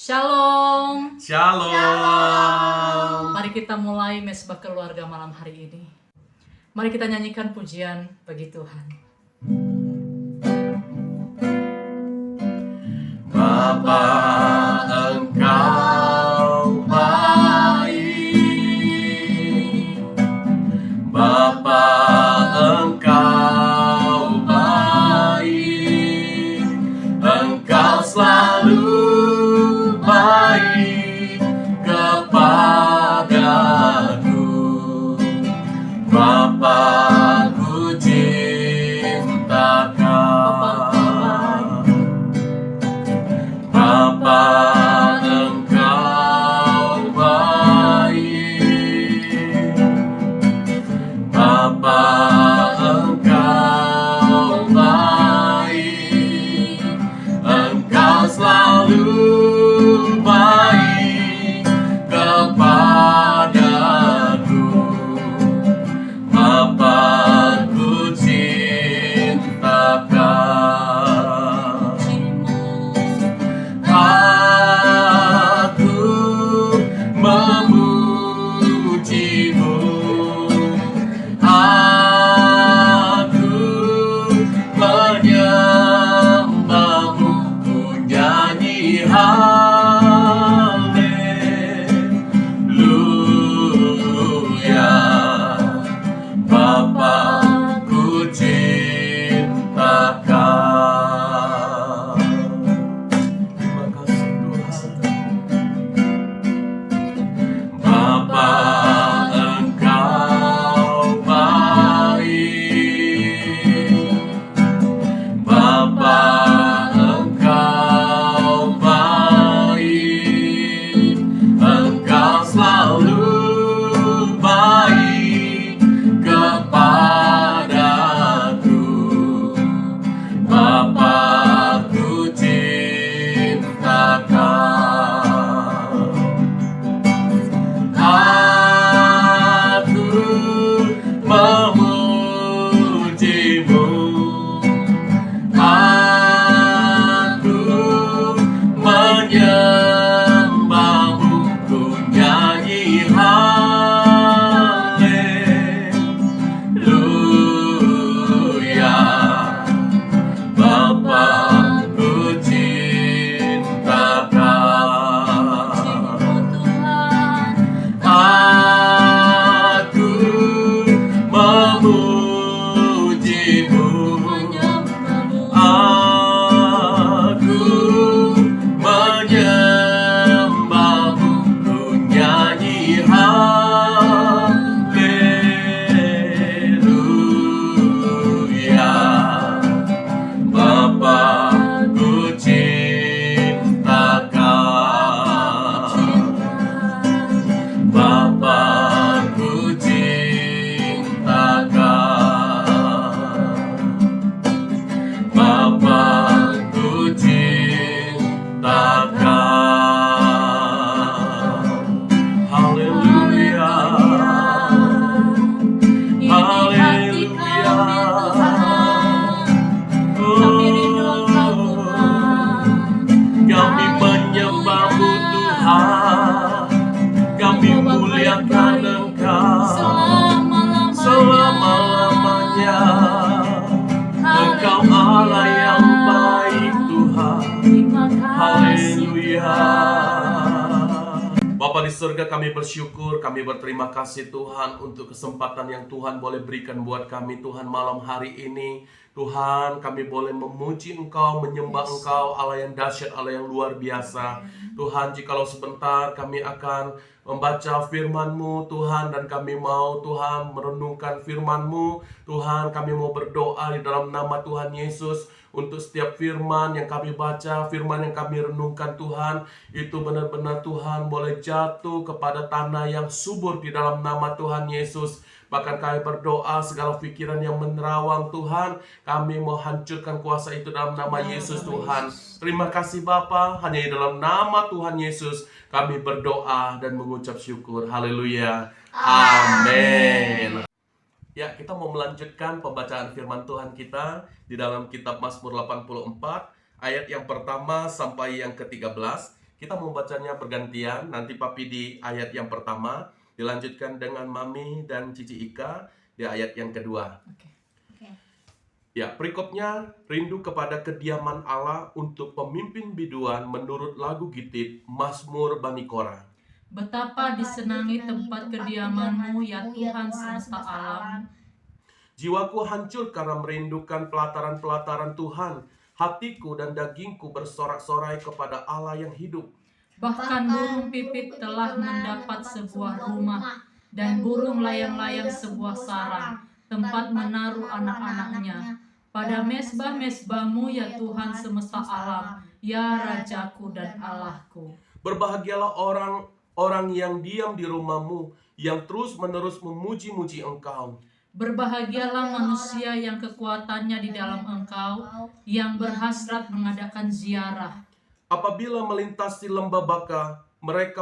Shalom. Shalom. Mari kita mulai mesbah keluarga malam hari ini. Mari kita nyanyikan pujian bagi Tuhan. Bapa, Engkau baik. Bapa, Engkau baik. Engkau selalu baik kepadaku. Bapa, ku cinta Kau. Bapa, Engkau baik. Bapa, Engkau baik. Engkau selalu baik kepadaku. Bapa, ku cinta Kau. Aku memujimu. Aku menyembahmu. Ku nyanyi haleluya. Bapa, ku cinta Kau. Terima kasih Tuhan. Bapa, Engkau baik. Bapa, Engkau baik. Engkau selalu baik kepadaku. Bapa, ku cinta Kau. Aku memujimu. Aku menyembahmu. Ku nyanyi haleluya. Bapa, ku cinta Kau. Aku memujimu. Aku menyembahmu. Ku nyanyi haleluya. Bapa, ku cinta Kau. Bapa, ku cinta Kau. Bapa, ku cinta Kau. Haleluya. Haleluya. Kami menyembahmu Tuhan. Kami muliakan Engkau selama-lamanya. Engkau Allah yang baik Tuhan. Haleluya. Bapa di surga, kami bersyukur, kami berterima kasih Tuhan untuk kesempatan yang Tuhan boleh berikan buat kami Tuhan malam hari ini. Tuhan, kami boleh memuji Engkau, menyembah Engkau, Allah yang dahsyat, Allah yang luar biasa. Tuhan, jikalau sebentar kami akan membaca firman-Mu Tuhan, dan kami mau Tuhan merenungkan firman-Mu. Tuhan, kami mau berdoa di dalam nama Tuhan Yesus untuk setiap firman yang kami baca, firman yang kami renungkan Tuhan, itu benar-benar Tuhan boleh jatuh kepada tanah yang subur di dalam nama Tuhan Yesus. Bahkan kami berdoa segala pikiran yang menerawang Tuhan, kami mau hancurkan kuasa itu dalam nama Yesus Tuhan. Terima kasih Bapa, hanya di dalam nama Tuhan Yesus kami berdoa dan mengucap syukur. Haleluya. Amin. Ya, kita mau melanjutkan pembacaan firman Tuhan kita di dalam kitab Mazmur 84 ayat yang pertama sampai yang ke-13. Kita membacanya bergantian. Nanti Papi di ayat yang pertama, dilanjutkan dengan Mami dan Cici Ika di ayat yang kedua. Oke. Ya, perikopnya rindu kepada kediaman Allah untuk pemimpin biduan menurut lagu Gitit Mazmur Bani Korah. Betapa disenangi tempat kediaman-Mu ya Tuhan semesta alam. Jiwaku hancur karena merindukan pelataran-pelataran Tuhan. Hatiku dan dagingku bersorak-sorai kepada Allah yang hidup. Bahkan burung pipit telah mendapat sebuah rumah, dan burung layang-layang sebuah sarang, tempat menaruh anak-anaknya. Pada mezbah-mezbah-Mu ya Tuhan semesta alam, ya Rajaku dan Allahku. Berbahagialah orang yang diam di rumah-Mu, yang terus-menerus memuji-muji Engkau. Berbahagialah manusia yang kekuatannya di dalam Engkau, yang berhasrat mengadakan ziarah. Apabila melintasi lembah Baka, mereka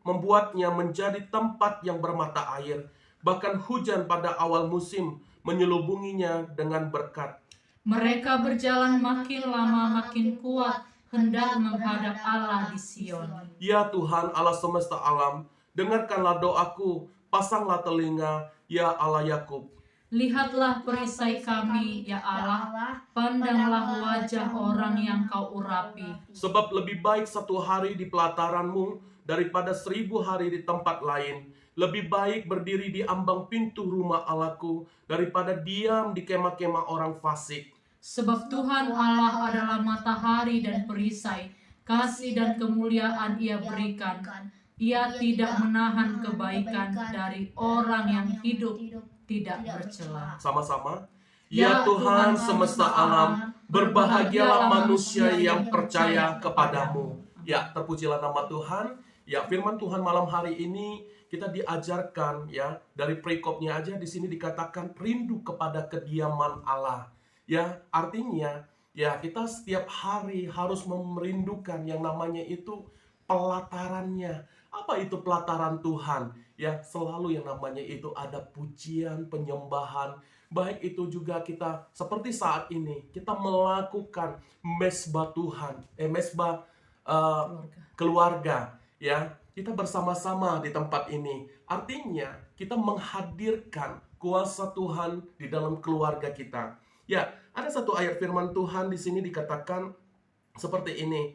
membuatnya menjadi tempat yang bermata air. Bahkan hujan pada awal musim menyelubunginya dengan berkat. Mereka berjalan makin lama makin kuat, hendak menghadap Allah di Sion. Ya Tuhan Allah semesta alam, dengarkanlah doaku, pasanglah telinga, ya Allah Yakub. Lihatlah perisai kami, ya Allah, pandanglah wajah orang yang Kau urapi. Sebab lebih baik 1 hari di pelataran-Mu daripada 1000 hari di tempat lain. Lebih baik berdiri di ambang pintu rumah Allahku daripada diam di kemah-kemah orang fasik. Sebab Tuhan Allah adalah matahari dan perisai, kasih dan kemuliaan Ia berikan. Ia tidak menahan kebaikan dari orang yang hidup tidak bercela. Sama-sama. Ya Tuhan semesta alam, berbahagialah manusia yang percaya kepadamu. Ya, terpujilah nama Tuhan. Ya, firman Tuhan malam hari ini kita diajarkan ya, dari perikopnya aja di sini dikatakan rindu kepada kediaman Allah. Ya, artinya ya kita setiap hari harus merindukan yang namanya itu pelatarannya. Apa itu pelataran Tuhan? Ya, selalu yang namanya itu ada pujian, penyembahan. Baik itu juga kita seperti saat ini kita melakukan mezbah Tuhan, mezbah keluarga. Ya, kita bersama-sama di tempat ini. Artinya kita menghadirkan kuasa Tuhan di dalam keluarga kita. Ya, ada satu ayat firman Tuhan di sini dikatakan seperti ini.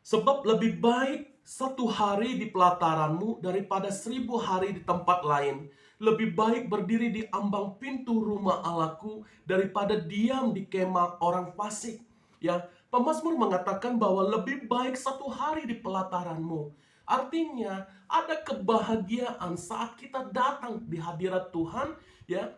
Sebab lebih baik 1 hari di pelataran-Mu daripada 1000 hari di tempat lain. Lebih baik berdiri di ambang pintu rumah Allahku daripada diam di kemah orang fasik. Ya, pemazmur mengatakan bahwa lebih baik 1 hari di pelataran-Mu. Artinya ada kebahagiaan saat kita datang di hadirat Tuhan, ya,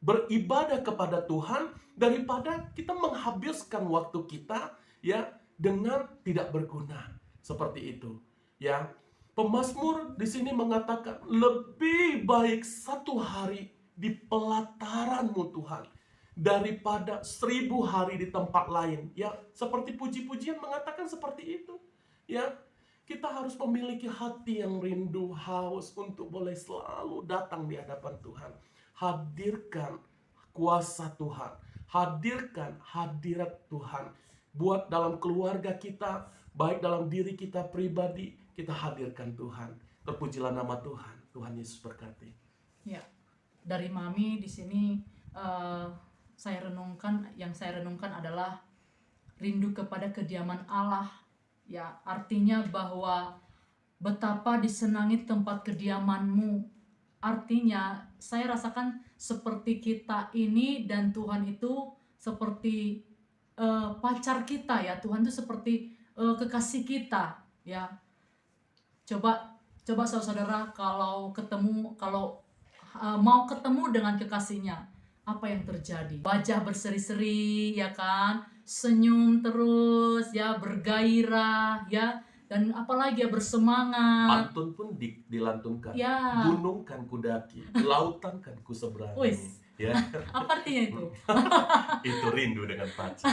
beribadah kepada Tuhan daripada kita menghabiskan waktu kita ya dengan tidak berguna. Seperti itu, ya. Pemazmur di sini mengatakan lebih baik 1 hari di pelataran-Mu Tuhan daripada 1000 hari di tempat lain. Ya, seperti puji-pujian mengatakan seperti itu. Ya, kita harus memiliki hati yang rindu, haus untuk boleh selalu datang di hadapan Tuhan. Hadirkan kuasa Tuhan, hadirkan hadirat Tuhan. Buat dalam keluarga kita, baik dalam diri kita pribadi, kita hadirkan Tuhan. Terpujilah nama Tuhan. Tuhan Yesus berkati. Ya, dari Mami di sini yang saya renungkan adalah rindu kepada kediaman Allah. Ya, artinya bahwa betapa disenangi tempat kediaman-Mu. Artinya saya rasakan seperti kita ini dan Tuhan itu seperti pacar kita ya. Tuhan itu seperti kekasih kita ya. Coba saudara kalau mau ketemu dengan kekasihnya, apa yang terjadi? Wajah berseri-seri ya kan, senyum terus ya, bergairah ya, dan apalagi ya bersemangat. Pantun pun dilantunkan. Ya. Gunung kan kudaki, lautan kan kuseberangi. Wis. Ya. Apa artinya itu? Itu rindu dengan pacar.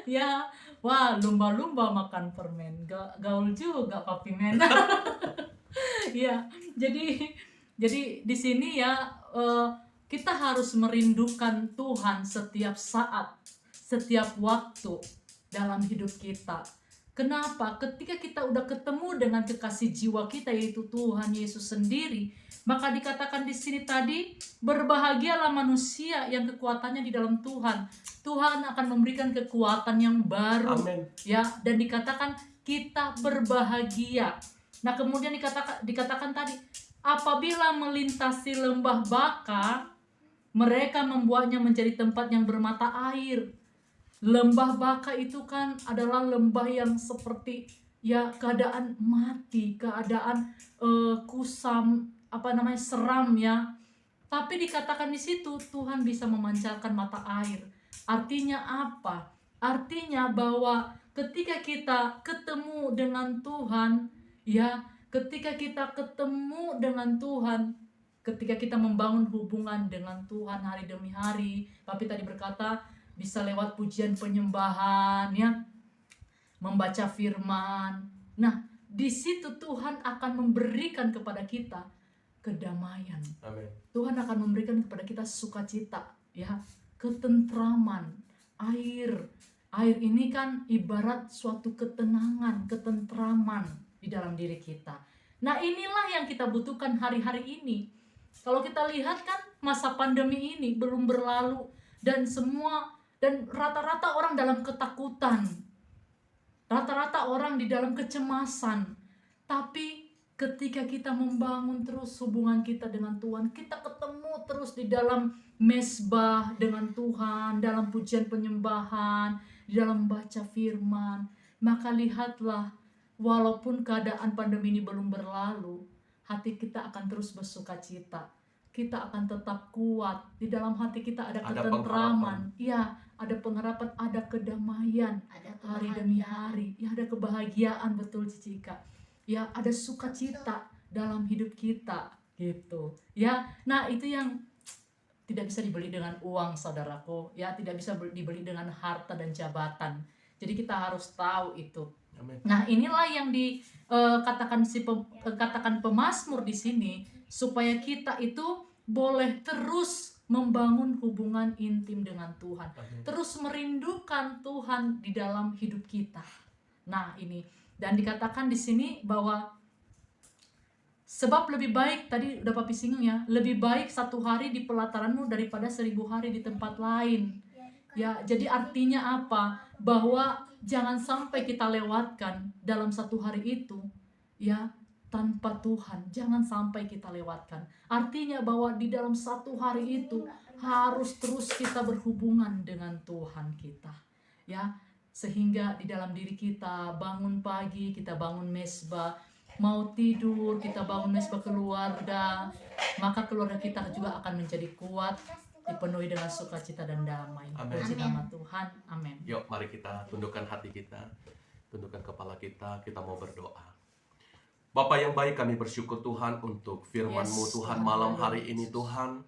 Ya, wah, lumba-lumba makan permen, gaul juga papi men. Ya, jadi di sini ya kita harus merindukan Tuhan setiap saat, setiap waktu dalam hidup kita. Kenapa? Ketika kita udah ketemu dengan kekasih jiwa kita, yaitu Tuhan Yesus sendiri, maka dikatakan di sini tadi, berbahagialah manusia yang kekuatannya di dalam Tuhan. Tuhan akan memberikan kekuatan yang baru. Amin. Ya, dan dikatakan kita berbahagia. Nah, kemudian dikatakan tadi, apabila melintasi lembah Baka, mereka membuatnya menjadi tempat yang bermata air. Lembah Baka itu kan adalah lembah yang seperti ya keadaan mati, keadaan kusam, seram ya. Tapi dikatakan di situ Tuhan bisa memancarkan mata air. Artinya apa? Artinya bahwa ketika kita ketemu dengan Tuhan, ya, ketika kita ketemu dengan Tuhan, ketika kita membangun hubungan dengan Tuhan hari demi hari, Papi tadi berkata bisa lewat pujian penyembahan, ya, membaca firman. Nah, di situ Tuhan akan memberikan kepada kita kedamaian. Amin. Tuhan akan memberikan kepada kita sukacita, ya, ketentraman. Air ini kan ibarat suatu ketenangan, ketentraman di dalam diri kita. Nah, inilah yang kita butuhkan hari-hari ini. Kalau kita lihat kan masa pandemi ini belum berlalu dan rata-rata orang dalam ketakutan. Rata-rata orang di dalam kecemasan. Tapi ketika kita membangun terus hubungan kita dengan Tuhan, kita ketemu terus di dalam mesbah dengan Tuhan, dalam pujian penyembahan, di dalam baca firman, maka lihatlah, walaupun keadaan pandemi ini belum berlalu, hati kita akan terus bersukacita. Kita akan tetap kuat. Di dalam hati kita ada ketentraman. Ya, ada pengharapan, ada kedamaian. Hari demi hari. Ya, ada kebahagiaan, betul Cicika. Ya, ada sukacita dalam hidup kita. Gitu. Ya, nah itu yang tidak bisa dibeli dengan uang, saudaraku. Ya, tidak bisa dibeli dengan harta dan jabatan. Jadi kita harus tahu itu. Amin. Nah, inilah yang katakan pemazmur di sini, supaya kita itu boleh terus membangun hubungan intim dengan Tuhan. Amin. Terus merindukan Tuhan di dalam hidup kita. Nah, ini, dan dikatakan di sini bahwa sebab lebih baik, tadi udah Papi singgung ya, lebih baik 1 hari di pelataranmu daripada 1000 hari di tempat lain. Ya, jadi artinya apa? Bahwa jangan sampai kita lewatkan dalam 1 hari itu, ya, tanpa Tuhan. Jangan sampai kita lewatkan. Artinya bahwa di dalam 1 hari itu harus terus kita berhubungan dengan Tuhan kita, ya, sehingga di dalam diri kita bangun pagi, kita bangun mesbah, mau tidur kita bangun mesbah keluarga, maka keluarga kita juga akan menjadi kuat, dipenuhi dengan sukacita dan damai. Puji nama Tuhan. Amin. Yuk, mari kita tundukkan hati kita, tundukkan kepala kita mau berdoa. Bapa yang baik, kami bersyukur Tuhan untuk firman-Mu, Tuhan, malam hari ini Tuhan.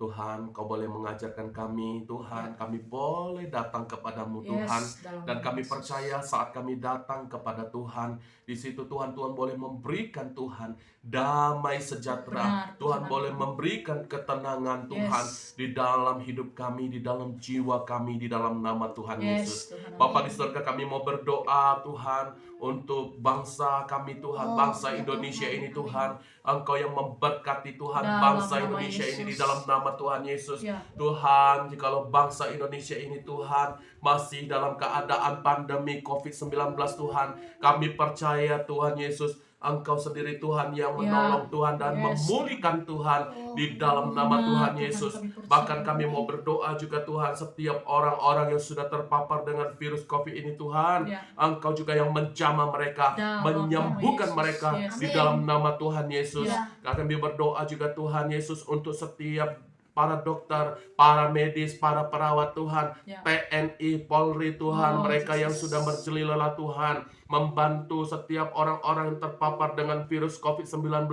Tuhan, Kau boleh mengajarkan kami, Tuhan. Kami boleh datang kepadamu, Tuhan. Dan kami percaya saat kami datang kepada Tuhan, di situ Tuhan boleh memberikan Tuhan damai sejahtera. Tuhan boleh memberikan ketenangan, Tuhan, di dalam hidup kami, di dalam jiwa kami, di dalam nama Tuhan Yesus. Bapa di surga, kami mau berdoa, Tuhan, untuk bangsa kami, Tuhan, bangsa Indonesia ini, Tuhan. Engkau yang memberkati, Tuhan, bangsa Indonesia ini di dalam nama Tuhan Yesus. Tuhan, jikalau bangsa Indonesia ini, Tuhan, masih dalam keadaan pandemi COVID-19, Tuhan, kami percaya, Tuhan Yesus, Engkau sendiri Tuhan yang menolong, Tuhan, dan memulihkan, Tuhan, di dalam nama Tuhan Yesus. Bahkan kami mau berdoa juga, Tuhan, setiap orang-orang yang sudah terpapar dengan virus COVID ini, Tuhan, Engkau juga yang menjamah mereka, menyembuhkan mereka di dalam nama Tuhan Yesus. Kami berdoa juga, Tuhan Yesus, untuk setiap para dokter, para medis, para perawat, Tuhan, TNI, Polri, Tuhan, mereka yang sudah berjeli lelah, Tuhan, membantu setiap orang-orang yang terpapar dengan virus COVID-19.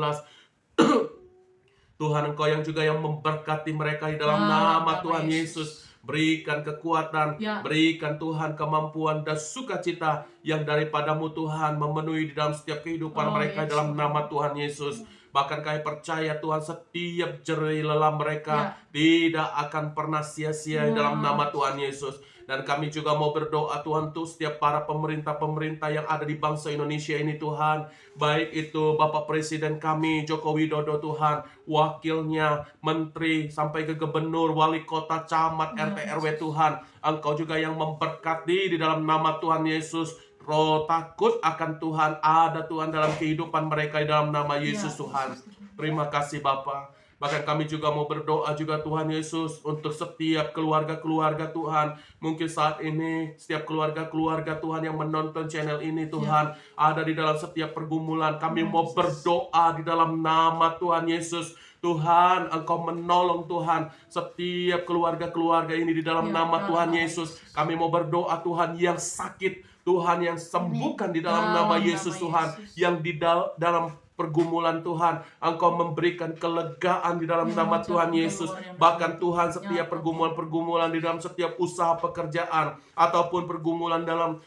Tuhan, Engkau yang juga yang memberkati mereka di dalam nama Tuhan Yesus. Berikan kekuatan, berikan Tuhan kemampuan dan sukacita yang daripadamu, Tuhan, memenuhi di dalam setiap kehidupan mereka dalam nama Tuhan Yesus. Bahkan kami percaya, Tuhan, setiap jerih lelah mereka tidak akan pernah sia-sia dalam nama Tuhan Yesus. Dan kami juga mau berdoa Tuhan untuk setiap para pemerintah-pemerintah yang ada di bangsa Indonesia ini Tuhan. Baik itu Bapak Presiden kami Joko Widodo Tuhan, wakilnya, menteri, sampai ke gubernur, wali kota, camat, Ya, RT RW Tuhan. Engkau juga yang memberkati di dalam nama Tuhan Yesus. Roh takut akan Tuhan ada Tuhan dalam kehidupan mereka di dalam nama Yesus ya, Tuhan. Yesus Tuhan. Terima kasih Bapa. Bahkan kami juga mau berdoa juga Tuhan Yesus untuk setiap keluarga-keluarga Tuhan. Mungkin saat ini setiap keluarga-keluarga Tuhan yang menonton channel ini Tuhan ada di dalam setiap pergumulan. Kami mau berdoa di dalam nama Tuhan Yesus. Tuhan, Engkau menolong Tuhan setiap keluarga-keluarga ini di dalam Ya, nama dalam Tuhan nama Yesus. Kami mau berdoa Tuhan yang sakit, Tuhan yang sembuhkan di dalam nama Dalam Yesus nama Tuhan. Yesus. Yang di dalam pergumulan Tuhan, Engkau memberikan kelegaan di dalam Ya, nama Tuhan jangan Yesus. keluar yang Bahkan dalam Tuhan hidupnya, setiap pergumulan-pergumulan di dalam setiap usaha pekerjaan ataupun pergumulan dalam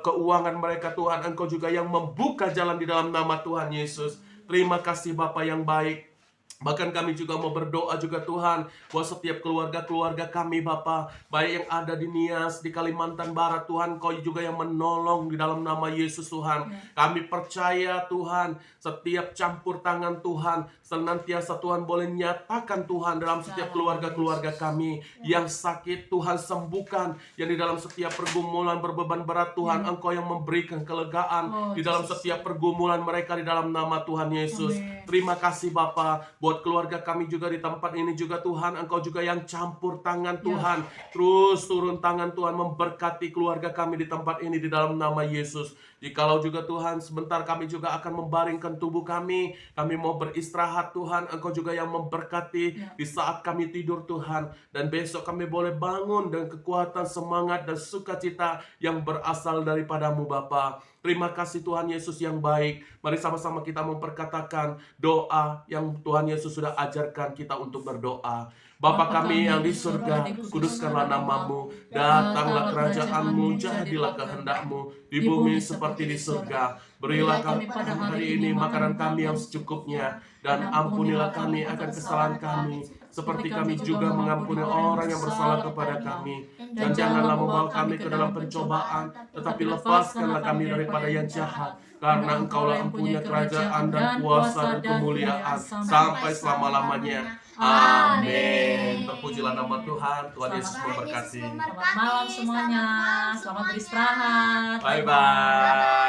keuangan mereka Tuhan, Engkau juga yang membuka jalan di dalam nama Tuhan Yesus. Terima kasih Bapa yang baik. Bahkan kami juga mau berdoa juga Tuhan buat setiap keluarga-keluarga kami Bapa, baik yang ada di Nias, di Kalimantan Barat Tuhan, Kau juga yang menolong di dalam nama Yesus Tuhan. Kami percaya Tuhan, setiap campur tangan Tuhan senantiasa Tuhan boleh nyatakan Tuhan dalam setiap keluarga-keluarga kami yang sakit, Tuhan sembuhkan. Yang di dalam setiap pergumulan berbeban berat Tuhan, Engkau yang memberikan kelegaan di dalam setiap pergumulan mereka di dalam nama Tuhan Yesus. Amin. Terima kasih Bapa. Buat keluarga kami juga di tempat ini juga Tuhan, Engkau juga yang campur tangan Tuhan. Terus turun tangan Tuhan memberkati keluarga kami di tempat ini di dalam nama Yesus. Jikalau juga Tuhan sebentar kami juga akan membaringkan tubuh kami mau beristirahat Tuhan, Engkau juga yang memberkati di saat kami tidur Tuhan. Dan besok kami boleh bangun dengan kekuatan, semangat, dan sukacita yang berasal daripadamu Bapa. Terima kasih Tuhan Yesus yang baik. Mari sama-sama kita memperkatakan doa yang Tuhan Yesus sudah ajarkan kita untuk berdoa. Bapa kami yang di surga, kuduskanlah namamu, datanglah kerajaanmu, jadilah kehendakmu di bumi seperti di surga. Berilah kami pada hari ini makanan kami yang secukupnya, dan ampunilah kami akan kesalahan kami, seperti kami juga mengampuni orang yang bersalah kepada kami. Dan janganlah membawa kami ke dalam pencobaan, tetapi lepaskanlah kami daripada yang jahat. Karena Engkaulah yang punya kerajaan dan kuasa dan kemuliaan sampai selama-lamanya. Amin. Terpujilah nama Tuhan. Tuhan Yesus memberkati. Selamat malam semuanya. Selamat beristirahat. Bye-bye.